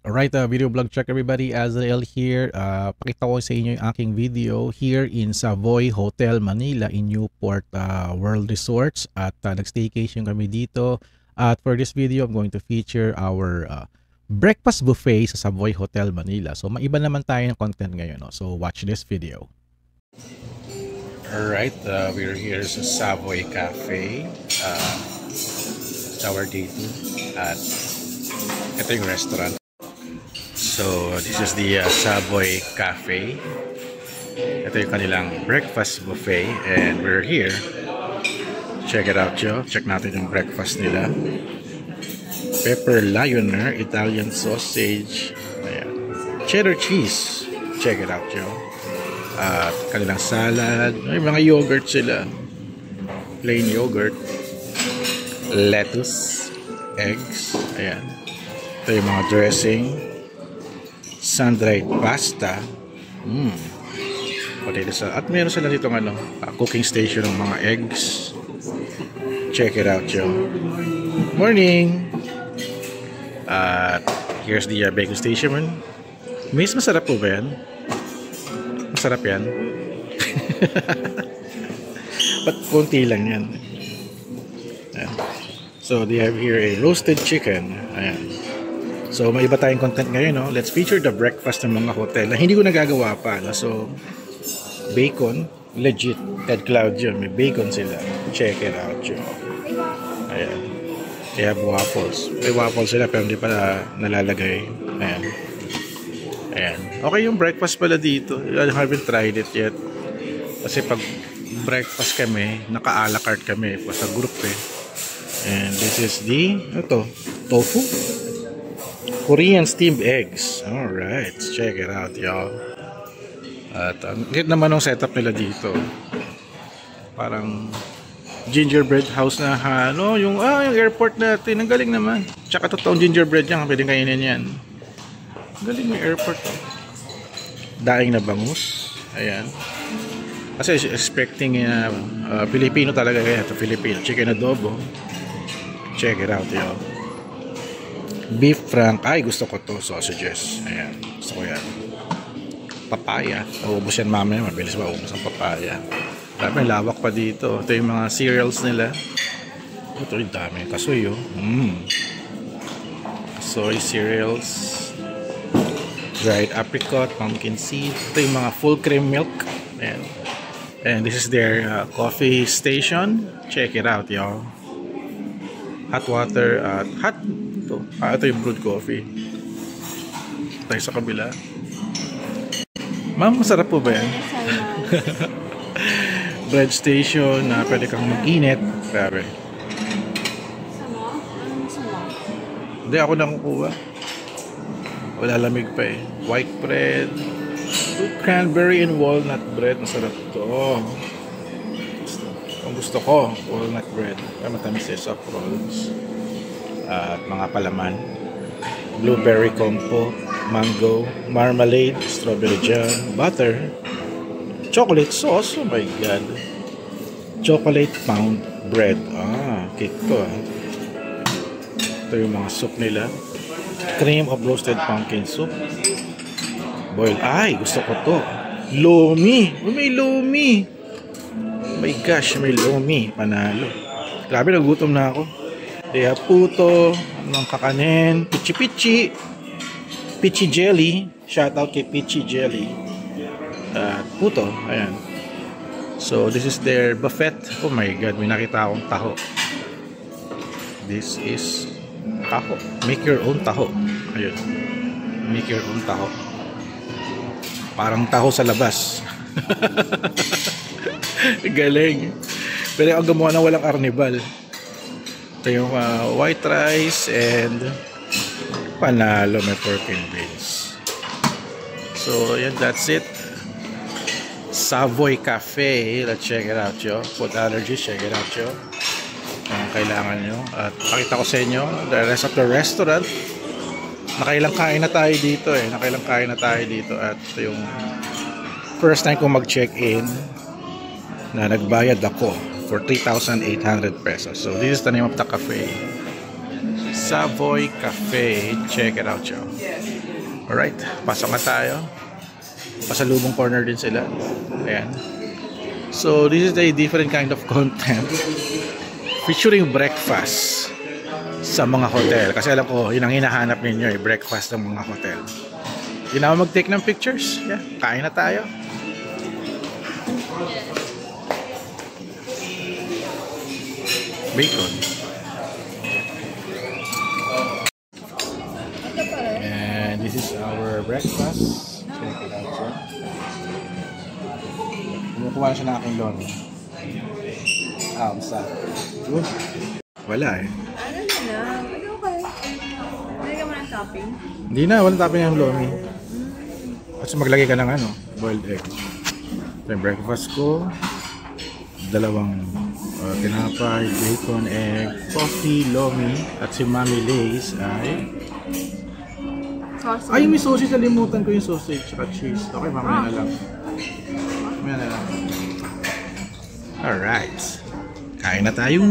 Alright, video blog check everybody. Azrael here. Pakita ko sa inyo yung aking video here in Savoy Hotel Manila in Newport World Resorts. At nag-staycation kami dito. At for this video, I'm going to feature our breakfast buffet sa Savoy Hotel Manila. So maiba naman tayo ng content ngayon. No? So watch this video. Alright, we're here sa Savoy Cafe. Tower dito. At ito yung restaurant. So this is the Savoy Cafe. Ito yung kanilang breakfast buffet and we're here. Check it out, Joe. Check natin yung breakfast nila. Pepper Lioner, Italian sausage, ayan. Cheddar cheese. Check it out, Joe. At kanilang salad. May mga yogurt sila. Plain yogurt. Lettuce. Eggs. Ayan. Ito yung mga dressing. Sun-dried pasta. Potato salad. At meron sila dito cooking station ng mga eggs. Check it out, Joe. Morning! At here's the baking station. Miss, masarap po ba yan? Masarap yan? Ba't konti lang yan? Ayan. So they have here a roasted chicken. Ayan. So may iba tayong content ngayon, no? Let's feature the breakfast ng mga hotel na hindi ko nagagawa pa. No? So bacon, legit. Ted Claudio, may bacon sila. Check it out, Joe. Ayan. They have waffles. May waffles sila pero hindi pa nalalagay. Ayan. Ayan. Okay yung breakfast pala dito. I haven't tried it yet. Kasi pag breakfast kami, naka-a la carte kami sa group eh. And this is the tofu. Korean steamed eggs. Alright, let's check it out, y'all. At ang ganda naman ng setup nila dito. Parang gingerbread house na yung airport natin. Ang galing naman. Tsaka totoong gingerbread yan. Pwedeng kainin yan. Ang galing yung airport. Daing na bangus. Ayan. Kasi expecting Filipino talaga kaya ito. Filipino. Chicken adobo. Check it out, y'all. Beef frank. Ay, gusto ko to. Sausages. Ayan. Gusto ko yan. Papaya. Maubos yan mamaya. Mabilis maubos ang papaya. May lawak pa dito. Ito yung mga cereals nila. Ito yung dami. Kasoy, Soy cereals. Dried apricot. Pumpkin seed. Ito yung mga full cream milk. Ayan. And this is their coffee station. Check it out, y'all. Hot water. Ito yung brewed coffee. Tayo sa kabila. Ma'am, masarap po ba yan? Bread station na pwede kang mag-init. Grabe. Hindi ako nakukuha. Wala lamig pa eh. White bread. Cranberry and walnut bread. Masarap to. Kung gusto ko, walnut bread. Matamis eh, soft rolls. At mga palaman. Blueberry compo. Mango. Marmalade. Strawberry jam. Butter. Chocolate sauce. Oh my god. Chocolate pound bread. Cake to Ito yung mga soup nila. Cream of roasted pumpkin soup. Boiled. Ay, gusto ko to. Lomi. May lomi. Oh my gosh, may lomi. Panalo. Grabe, nagutom na ako. They have puto. Anong kakanin. Pichi-pichi. Pichi jelly. Shout out kay Pichi jelly. Puto. Ayan. So, this is their buffet. Oh my god, may nakita akong taho. This is taho. Make your own taho. Ayun. Make your own taho. Parang taho sa labas. Galing. Pero ang gumawa na walang arnibal. Ito yung white rice and panalo, may pork and beans. So, yan, that's it. Savoy Cafe. Let's check it out, yo. Food allergies, check it out, yo. Ang kailangan nyo. At pakita ko sa inyo, the rest of the restaurant. Nakailang kain na tayo dito eh. At ito yung first time kong mag-check-in na nagbayad ako for 3,800 pesos. So, this is the name of the cafe. Savoy Cafe. Check it out, yo. Alright, pasok na tayo. Pasalubong corner din sila. Ayan. So, this is a different kind of content featuring breakfast sa mga hotel. Kasi alam ko, yun ang hinahanap ninyo, breakfast ng mga hotel. Yun na mag-take ng pictures. Yeah, kain na tayo. Bacon. And this is our breakfast. Check it out, sir. Kumukuha siya ng aking lon. Basta. Good. Wala eh. Ano na? Ano okay? Lagyan mo ng topping? Hindi na, walang topping ang lomi. At maglagay ka ng boiled egg. Ito yung breakfast ko. Dalawang tinapay, bacon, egg, coffee, lomi, at si Mami Lay's ay... Sausage. Ay, may sausage. Nalimutan ko yung sausage at cheese. Okay, mamaya na lang. Mamaya na lang. Alright. Kain na tayo.